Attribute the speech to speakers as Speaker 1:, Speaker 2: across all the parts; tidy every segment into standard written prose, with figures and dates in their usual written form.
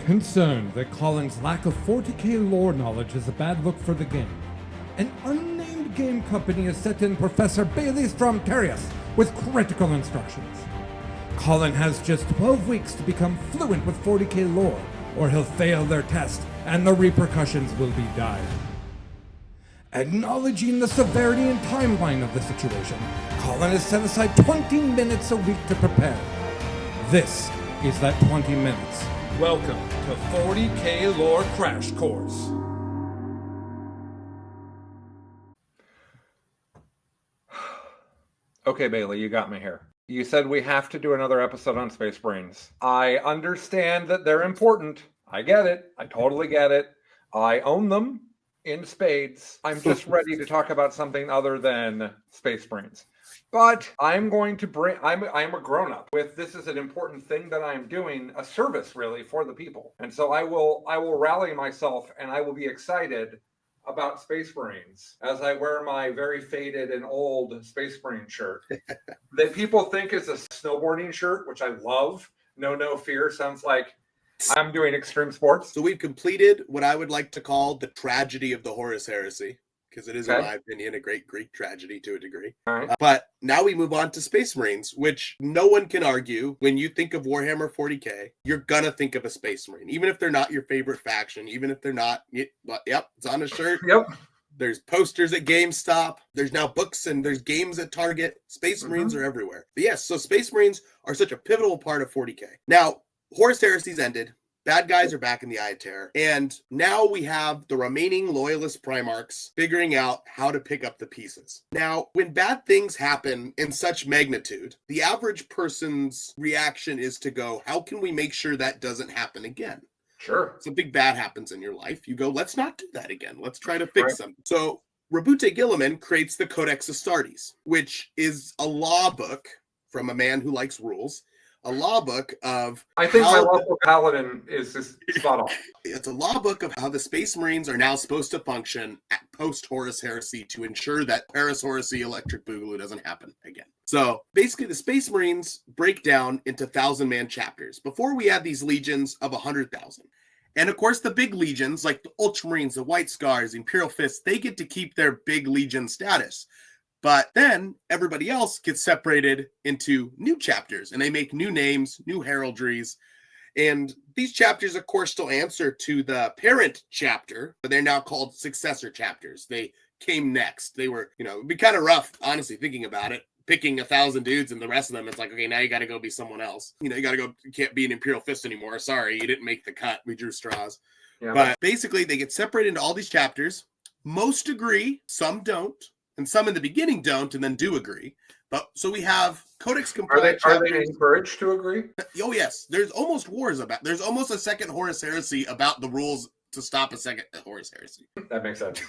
Speaker 1: Concerned that Colin's lack of 40k lore knowledge is a bad look for the game, an unnamed game company has sent in Professor Bailey Stromkarius with critical instructions. Colin has just 12 weeks to become fluent with 40k lore, or he'll fail their test and the repercussions will be dire. Acknowledging the severity and timeline of the situation, Colin has set aside 20 minutes a week to prepare. This is that 20 minutes. Welcome to 40k Lore Crash Course.
Speaker 2: Okay, Bailey, you got me here. You said we have to do another episode on Space Brains. I understand that they're important. I get it. I totally get it. I own them in spades. I'm just ready to talk about something other than Space Brains. But I'm going to bring, I'm a grown-up with this is an important thing that I'm doing, a service really for the people. And so I will rally myself and I will be excited about Space Brains as I wear my very faded and old Space Brain shirt that people think is a snowboarding shirt, which I love. No fear sounds like I'm doing extreme sports.
Speaker 3: So we've completed what I would like to call the tragedy of the Horus Heresy, because it is, in my opinion, a great Greek tragedy to a degree.
Speaker 2: All right.
Speaker 3: But now we move on to Space Marines, which no one can argue. When you think of Warhammer 40k, you're gonna think of a Space Marine, even if they're not your favorite faction, even if they're not. Yep, it's on a shirt.
Speaker 2: Yep.
Speaker 3: There's posters at GameStop. There's now books and there's games at Target. Space Marines are everywhere. But yes, so Space Marines are such a pivotal part of 40k. Now, Horus Heresy's ended. Bad guys are back in the Eye of Terror. And now we have the remaining loyalist Primarchs figuring out how to pick up the pieces. Now, when bad things happen in such magnitude, the average person's reaction is to go, how can we make sure that doesn't happen again?
Speaker 2: Sure.
Speaker 3: Something bad happens in your life. You go, let's not do that again. Let's try to fix something. So Rabute Gilliman creates the Codex Astartes, which is a law book from a man who likes rules. A law book of...
Speaker 2: I think my local paladin is just spot on.
Speaker 3: It's a law book of how the Space Marines are now supposed to function at post-Horus Heresy to ensure that Paris Heresy Electric Boogaloo doesn't happen again. So basically the Space Marines break down into 1,000-man chapters. Before we had these legions of 100,000. And of course the big legions like the Ultramarines, the White Scars, the Imperial Fists, they get to keep their big legion status. But then everybody else gets separated into new chapters and they make new names, new heraldries. And these chapters, of course, still answer to the parent chapter, but they're now called successor chapters. They came next. They were, it'd be kind of rough, honestly, thinking about it. Picking 1,000 dudes and the rest of them, it's like, okay, now you got to go be someone else. You got to go, you can't be an Imperial Fist anymore. Sorry, you didn't make the cut. We drew straws. Yeah, but basically, they get separated into all these chapters. Most agree, some don't. And some in the beginning don't, and then do agree. But so we have Codex compliant.
Speaker 2: Are they encouraged to agree?
Speaker 3: Oh yes, there's almost wars about. There's almost a second Horus Heresy about the rules to stop a second Horus Heresy.
Speaker 2: That makes sense.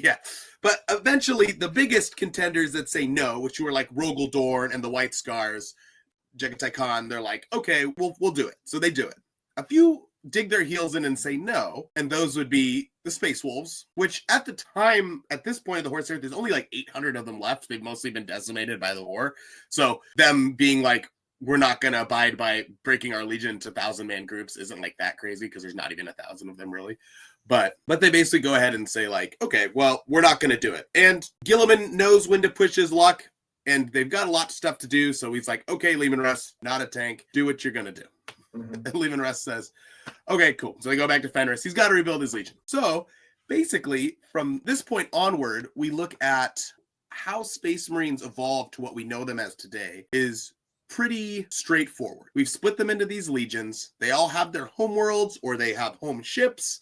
Speaker 3: Yeah, but eventually the biggest contenders that say no, which were like Rogel Dorn and the White Scars, Jagatai Khan, they're like, okay, we'll do it. So they do it. A few dig their heels in and say no, and those would be the Space Wolves, which at the time, at this point of the Horus Heresy, there's only like 800 of them left. They've mostly been decimated by the war. So them being like, we're not going to abide by breaking our legion to 1,000-man groups isn't like that crazy because there's not even 1,000 of them really. But they basically go ahead and say like, okay, well, we're not going to do it. And Gilliman knows when to push his luck, and they've got a lot of stuff to do. So he's like, okay, Leman Russ, not a tank. Do what you're going to do. And Leman Russ says, okay, cool. So they go back to Fenris. He's got to rebuild his legion. So basically, from this point onward, we look at how Space Marines evolved to what we know them as today is pretty straightforward. We've split them into these legions. They all have their home worlds or they have home ships,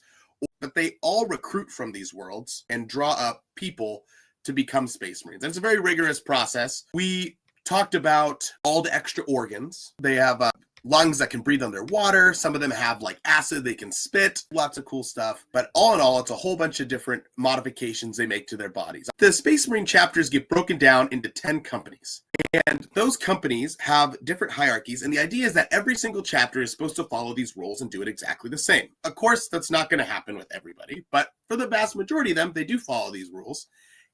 Speaker 3: but they all recruit from these worlds and draw up people to become Space Marines. And it's a very rigorous process. We talked about all the extra organs. They have lungs that can breathe underwater. Some of them have like acid they can spit. Lots of cool stuff. But all in all, it's a whole bunch of different modifications they make to their bodies. The Space Marine chapters get broken down into 10 companies. And those companies have different hierarchies. And the idea is that every single chapter is supposed to follow these rules and do it exactly the same. Of course, that's not going to happen with everybody. But for the vast majority of them, they do follow these rules.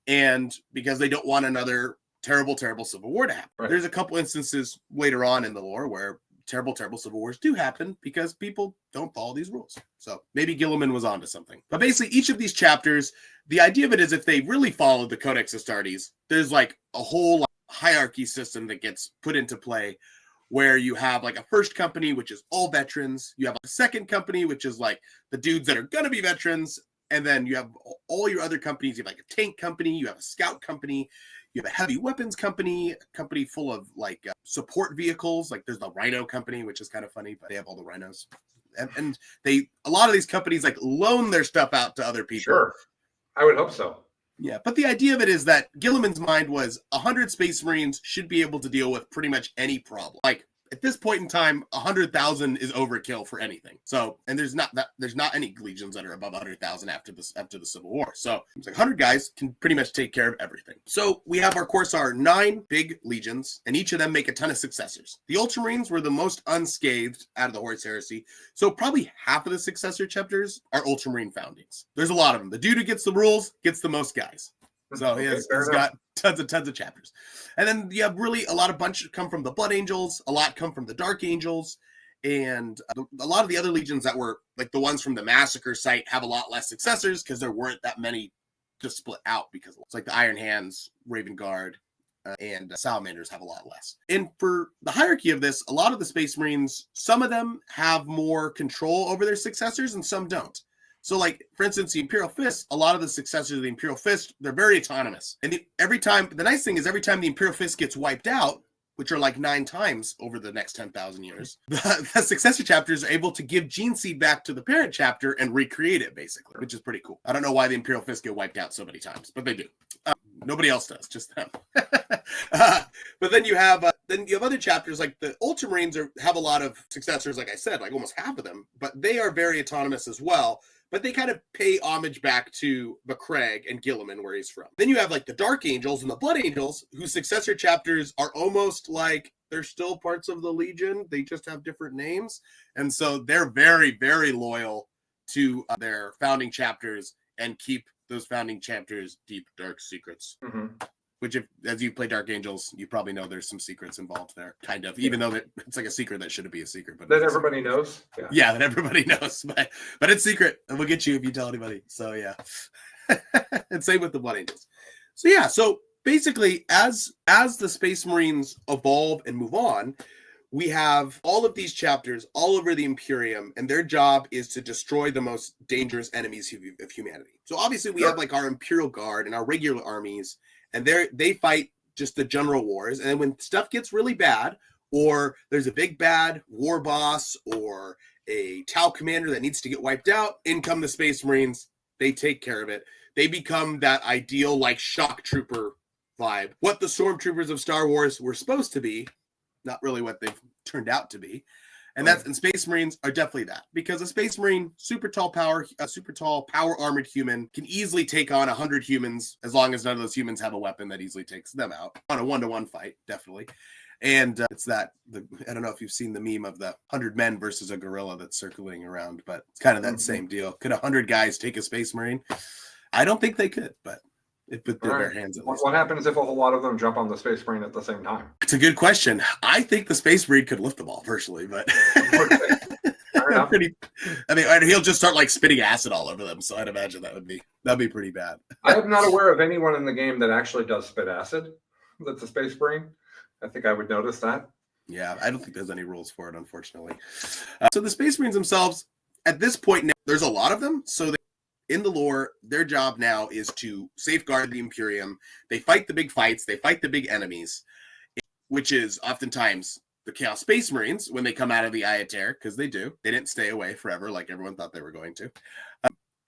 Speaker 3: And because they don't want another terrible civil war to happen. Right. There's a couple instances later on in the lore where terrible, terrible civil wars do happen because people don't follow these rules. So maybe Gilliman was onto something. But basically, each of these chapters, the idea of it is if they really followed the Codex Astartes, there's like a whole hierarchy system that gets put into play where you have like a first company, which is all veterans. You have a second company, which is like the dudes that are going to be veterans. And then you have all your other companies. You have like a tank company, you have a scout company, you have a heavy weapons company, a company full of like support vehicles. Like there's the Rhino company, which is kind of funny, but they have all the rhinos. And a lot of these companies like loan their stuff out to other people.
Speaker 2: Sure. I would hope so.
Speaker 3: Yeah, but the idea of it is that Gilliman's mind was 100 Space Marines should be able to deal with pretty much any problem. Like at this point in time, 100,000 is overkill for anything. So, and there's not any legions that are above 100,000 after the Civil War. So it's like 100 guys can pretty much take care of everything. So we have, our course, our 9 big legions, and each of them make a ton of successors. The Ultramarines were the most unscathed out of the Horus Heresy. So probably half of the successor chapters are Ultramarine foundings. There's a lot of them. The dude who gets the rules gets the most guys. So he's got tons of chapters. And then you have really a lot of bunch come from the Blood Angels, a lot come from the Dark Angels, and a lot of the other legions that were like the ones from the Massacre site have a lot less successors because there weren't that many to split out, because it's like the Iron Hands, Raven Guard, and Salamanders have a lot less. And for the hierarchy of this, a lot of the Space Marines, some of them have more control over their successors and some don't. So, like, for instance, the Imperial Fist, a lot of the successors of the Imperial Fist, they're very autonomous. And the nice thing is every time the Imperial Fist gets wiped out, which are like 9 times over the next 10,000 years, the successor chapters are able to give gene seed back to the parent chapter and recreate it, basically, which is pretty cool. I don't know why the Imperial Fist get wiped out so many times, but they do. Nobody else does, just them. But then you have other chapters, like the Ultramarines have a lot of successors, like I said, like almost half of them, but they are very autonomous as well. But they kind of pay homage back to Macragge and Gilliman, where he's from. Then you have like the Dark Angels and the Blood Angels, whose successor chapters are almost like they're still parts of the Legion. They just have different names. And so they're very, very loyal to their founding chapters and keep those founding chapters' deep, dark secrets. Mm-hmm. Which, as you play Dark Angels, you probably know there's some secrets involved there, kind of. Even though it's like a secret that shouldn't be a secret, but
Speaker 2: that everybody knows.
Speaker 3: Yeah, that everybody knows, but it's secret, and we'll get you if you tell anybody. So yeah, and same with the Blood Angels. So yeah, so basically, as the Space Marines evolve and move on, we have all of these chapters all over the Imperium, and their job is to destroy the most dangerous enemies of humanity. So obviously, we have like our Imperial Guard and our regular armies. And they fight just the general wars. And then when stuff gets really bad, or there's a big bad war boss or a Tau commander that needs to get wiped out, in come the Space Marines. They take care of it. They become that ideal like shock trooper vibe. What the stormtroopers of Star Wars were supposed to be, not really what they've turned out to be. And Space Marines are definitely that, because a Space Marine, super tall power armored human can easily take on 100 humans, as long as none of those humans have a weapon that easily takes them out on a 1-to-1 fight, definitely. And it's I don't know if you've seen the meme of the 100 men versus a gorilla that's circling around, but it's kind of that same deal. Could 100 guys take a Space Marine? I don't think they could, but it put their hands at least.
Speaker 2: What happens if a whole lot of them jump on the Space Marine at the same time?
Speaker 3: It's a good question. I think the Space Marine could lift them all, personally, but he'll just start like spitting acid all over them. So I'd imagine that'd be pretty bad.
Speaker 2: I am not aware of anyone in the game that actually does spit acid. That's a Space Marine. I think I would notice that.
Speaker 3: Yeah, I don't think there's any rules for it, unfortunately. So the Space Marines themselves, at this point now, there's a lot of them. So in the lore, their job now is to safeguard the Imperium. They fight the big fights. They fight the big enemies, which is oftentimes the Chaos Space Marines when they come out of the Ayatar, because they do. They didn't stay away forever like everyone thought they were going to.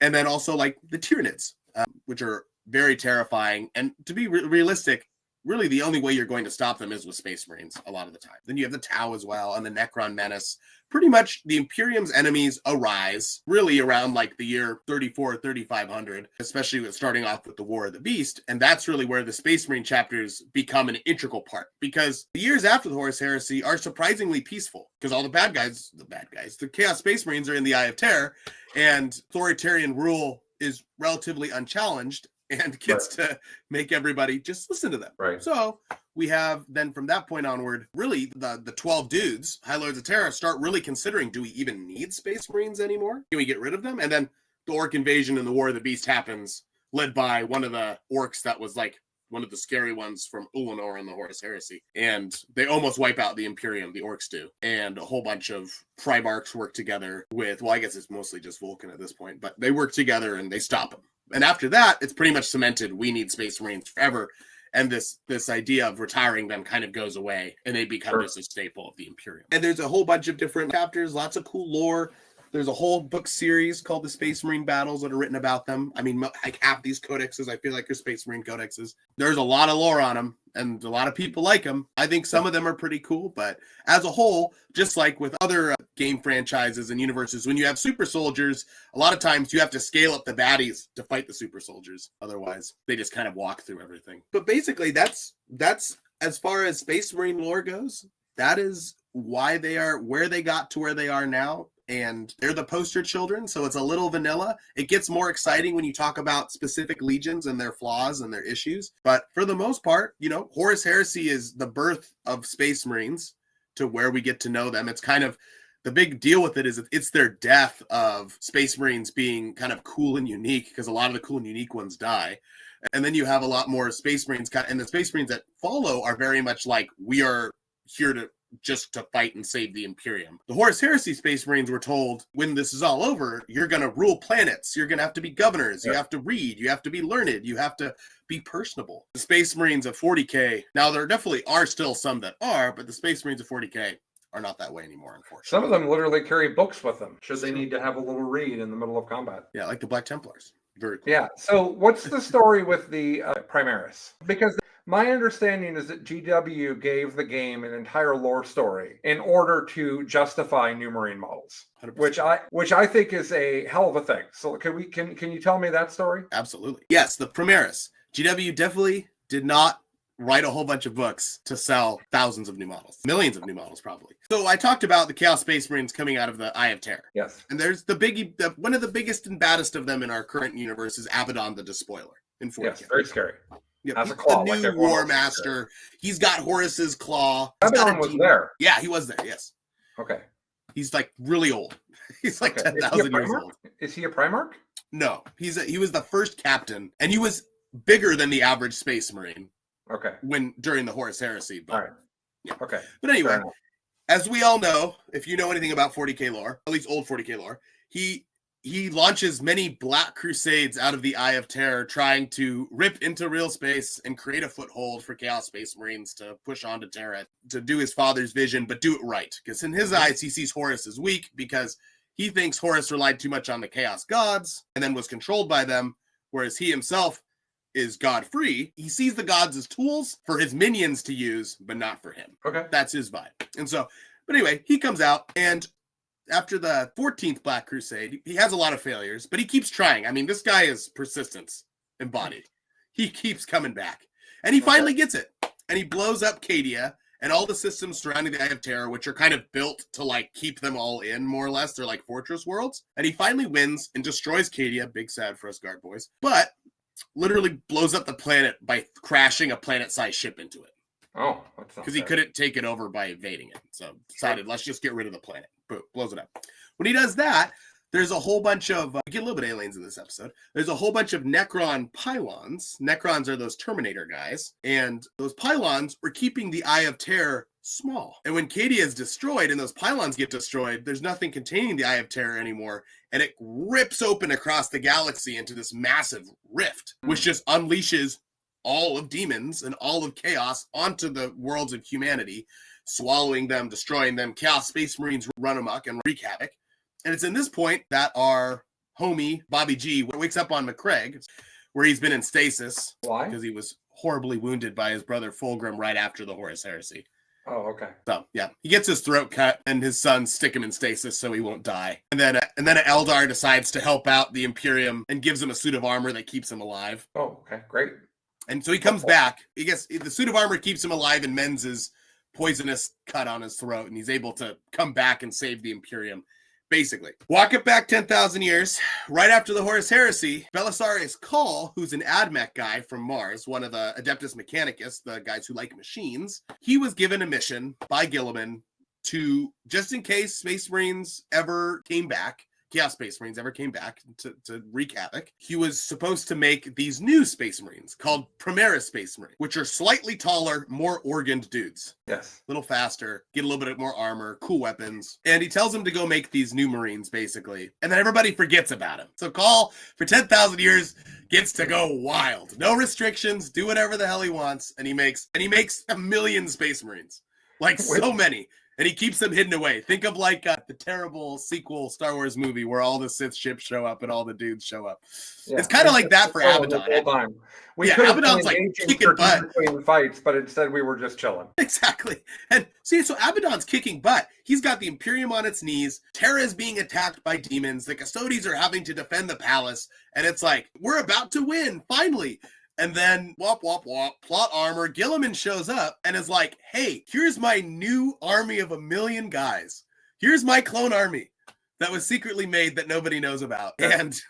Speaker 3: And then also like the Tyranids, which are very terrifying. And to be realistic, really the only way you're going to stop them is with Space Marines a lot of the time. Then you have the Tau as well, and the Necron Menace. Pretty much the Imperium's enemies arise really around like the year 3500, especially with starting off with the War of the Beast. And that's really where the Space Marine chapters become an integral part, because the years after the Horus Heresy are surprisingly peaceful, because all the Chaos Space Marines are in the Eye of Terror, and authoritarian rule is relatively unchallenged. and gets to make everybody just listen to them.
Speaker 2: Right.
Speaker 3: So we have then from that point onward, really the 12 dudes, High Lords of Terra, start really considering, do we even need Space Marines anymore? Can we get rid of them? And then the Orc invasion and the War of the Beast happens, led by one of the orcs that was like one of the scary ones from Ulanor and the Horus Heresy. And they almost wipe out the Imperium, the orcs do. And a whole bunch of Primarchs work together with, well, I guess it's mostly just Vulcan at this point, but they work together and they stop them. And after that, it's pretty much cemented, we need Space Marines forever. And this idea of retiring them kind of goes away, and they become just a staple of the Imperium. And there's a whole bunch of different chapters, lots of cool lore. There's a whole book series called the Space Marine Battles that are written about them. I mean, like half these codexes, I feel like are Space Marine codexes. There's a lot of lore on them, and a lot of people like them. I think some of them are pretty cool, but as a whole, just like with other game franchises and universes, when you have super soldiers, a lot of times you have to scale up the baddies to fight the super soldiers. Otherwise, they just kind of walk through everything. But basically, that's as far as Space Marine lore goes, that is why they are where they got to where they are now. And they're the poster children, so it's a little vanilla. It gets more exciting when you talk about specific legions and their flaws and their issues. But for the most part, you know, Horus Heresy is the birth of Space Marines to where we get to know them. It's kind of the big deal with it is it's their death of Space Marines being kind of cool and unique, because a lot of the cool and unique ones die. And then you have a lot more Space Marines, and the Space Marines that follow are very much like, we are here to just to fight and save the Imperium. The Horus Heresy Space Marines were told, when this is all over, you're going to rule planets. You're going to have to be governors. You have to read. You have to be learned. You have to be personable. The Space Marines of 40K, now there definitely are still some that are, but the Space Marines of 40K are not that way anymore, unfortunately.
Speaker 2: Some of them literally carry books with them, should they need to have a little read in the middle of combat.
Speaker 3: Yeah, like the Black Templars. Very cool.
Speaker 2: Yeah, so what's the story with the Primaris? Because my understanding is that GW gave the game an entire lore story in order to justify new Marine models,
Speaker 3: 100%.
Speaker 2: which I think is a hell of a thing. So can you tell me that story?
Speaker 3: Absolutely. Yes, the Primaris. GW definitely did not write a whole bunch of books to sell thousands of new models, millions of new models probably. So I talked about the Chaos Space Marines coming out of the Eye of Terror.
Speaker 2: Yes.
Speaker 3: And there's one of the biggest and baddest of them in our current universe is Abaddon the Despoiler in 40K.
Speaker 2: Yes, very scary.
Speaker 3: Yep.
Speaker 2: That's
Speaker 3: He's
Speaker 2: a claw,
Speaker 3: the new
Speaker 2: like
Speaker 3: War Master. He's got Horus's claw.
Speaker 2: Abaddon was there.
Speaker 3: Yeah, he was there, yes.
Speaker 2: Okay.
Speaker 3: He's like really old. He's like
Speaker 2: Okay.
Speaker 3: 10,000 years old.
Speaker 2: Is he a Primarch?
Speaker 3: No, he was the first captain, and he was bigger than the average Space Marine.
Speaker 2: Okay.
Speaker 3: During the Horus Heresy. But,
Speaker 2: all right. Yeah. Okay.
Speaker 3: But anyway, as we all know, if you know anything about 40K lore, at least old 40K lore, he launches many black crusades out of the Eye of Terror, trying to rip into real space and create a foothold for Chaos Space Marines to push onto Terra, to do his father's vision, but do it right. Because in his eyes, he sees Horus as weak because he thinks Horus relied too much on the Chaos Gods and then was controlled by them, whereas he himself is God-free. He sees the gods as tools for his minions to use, but not for him.
Speaker 2: Okay.
Speaker 3: That's his vibe. And so, but anyway, he comes out, and after the 14th Black Crusade, he has a lot of failures, but he keeps trying. I mean, this guy is persistence embodied. He keeps coming back. And he finally gets it. And he blows up Cadia and all the systems surrounding the Eye of Terror, which are kind of built to like keep them all in, more or less. They're like fortress worlds. And he finally wins and destroys Cadia. Big sad for us guard boys. But literally blows up the planet by crashing a planet-sized ship into it.
Speaker 2: Oh,
Speaker 3: because he couldn't take it over by invading it. So decided, let's just get rid of the planet. Boom, blows it up. When he does that, there's a whole bunch of, we get a little bit of aliens in this episode. There's a whole bunch of Necron pylons. Necrons are those Terminator guys. And those pylons were keeping the Eye of Terror small. And when Cadia is destroyed and those pylons get destroyed, there's nothing containing the Eye of Terror anymore. And it rips open across the galaxy into this massive rift, which just unleashes all of demons and all of chaos onto the worlds of humanity, swallowing them, destroying them. Chaos Space Marines run amok and wreak havoc. And it's in this point that our homie, Bobby G, wakes up on McCraig, where he's been in stasis.
Speaker 2: Why?
Speaker 3: Because he was horribly wounded by his brother Fulgrim right after the Horus Heresy.
Speaker 2: Oh, okay.
Speaker 3: So, yeah. He gets his throat cut, and his sons stick him in stasis so he won't die. And then an Eldar decides to help out the Imperium and gives him a suit of armor that keeps him alive.
Speaker 2: Oh, okay. Great.
Speaker 3: And so he comes back. He gets the suit of armor keeps him alive and mends his poisonous cut on his throat, and he's able to come back and save the Imperium. Basically. Walk it back 10,000 years. Right after the Horus Heresy, Belisarius Cawl, who's an AdMech guy from Mars, one of the Adeptus Mechanicus, the guys who like machines, he was given a mission by Guilliman to, just in case Space Marines ever came back, Chaos Space Marines ever came back to wreak havoc, he was supposed to make these new Space Marines called Primaris Space Marines, which are slightly taller, more organed dudes.
Speaker 2: Yes.
Speaker 3: A little faster, get a little bit more armor, cool weapons. And he tells him to go make these new Marines, basically. And then everybody forgets about him. So Cawl, for 10,000 years, gets to go wild. No restrictions, do whatever the hell he wants. And he makes 1 million Space Marines. Like, so many. And he keeps them hidden away. Think of like the terrible sequel Star Wars movie where all the Sith ships show up and all the dudes show up. Yeah. It's kind of like that for Abaddon.
Speaker 2: Abaddon's
Speaker 3: like kicking butt
Speaker 2: between fights, but instead we were just chilling.
Speaker 3: Exactly. And see, so Abaddon's kicking butt. He's got the Imperium on its knees. Terra is being attacked by demons. The Custodes are having to defend the palace. And it's like, we're about to win, finally. And then, wop, wop, wop, plot armor. Guilliman shows up and is like, hey, here's my new army of 1 million guys. Here's my clone army that was secretly made that nobody knows about. And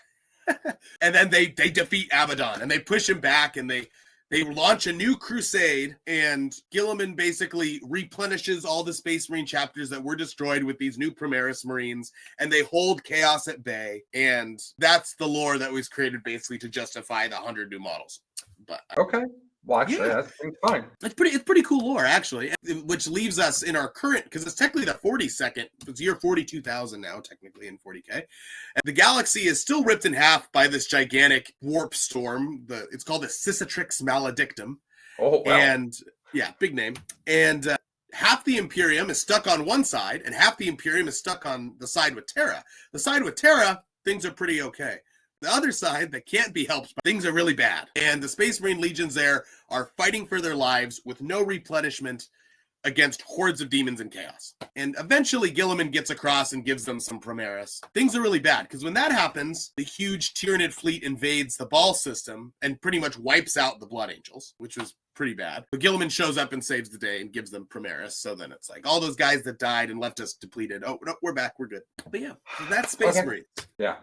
Speaker 3: and then they defeat Abaddon and they push him back and they launch a new crusade, and Guilliman basically replenishes all the Space Marine chapters that were destroyed with these new Primaris Marines, and they hold chaos at bay. And that's the lore that was created basically to justify the 100 new models. But
Speaker 2: okay. Well, actually, that's fine.
Speaker 3: It's pretty cool lore, actually, which leaves us in our current, because it's technically the 42nd, it's year 42,000 now, technically in 40K. And the galaxy is still ripped in half by this gigantic warp storm. It's called the Cicatrix Maledictum.
Speaker 2: Oh, wow.
Speaker 3: And, yeah, big name. And half the Imperium is stuck on one side, and half the Imperium is stuck on the side with Terra. The side with Terra, things are pretty okay. The other side that can't be helped, things are really bad. And the Space Marine legions there are fighting for their lives with no replenishment against hordes of demons and chaos. And eventually Guilliman gets across and gives them some Primaris. Things are really bad, because when that happens, the huge Tyranid fleet invades the Ball system and pretty much wipes out the Blood Angels, which was pretty bad. But Guilliman shows up and saves the day and gives them Primaris. So then it's like all those guys that died and left us depleted. Oh, no, we're back. We're good. But yeah, so that's Space Marines.
Speaker 2: Yeah.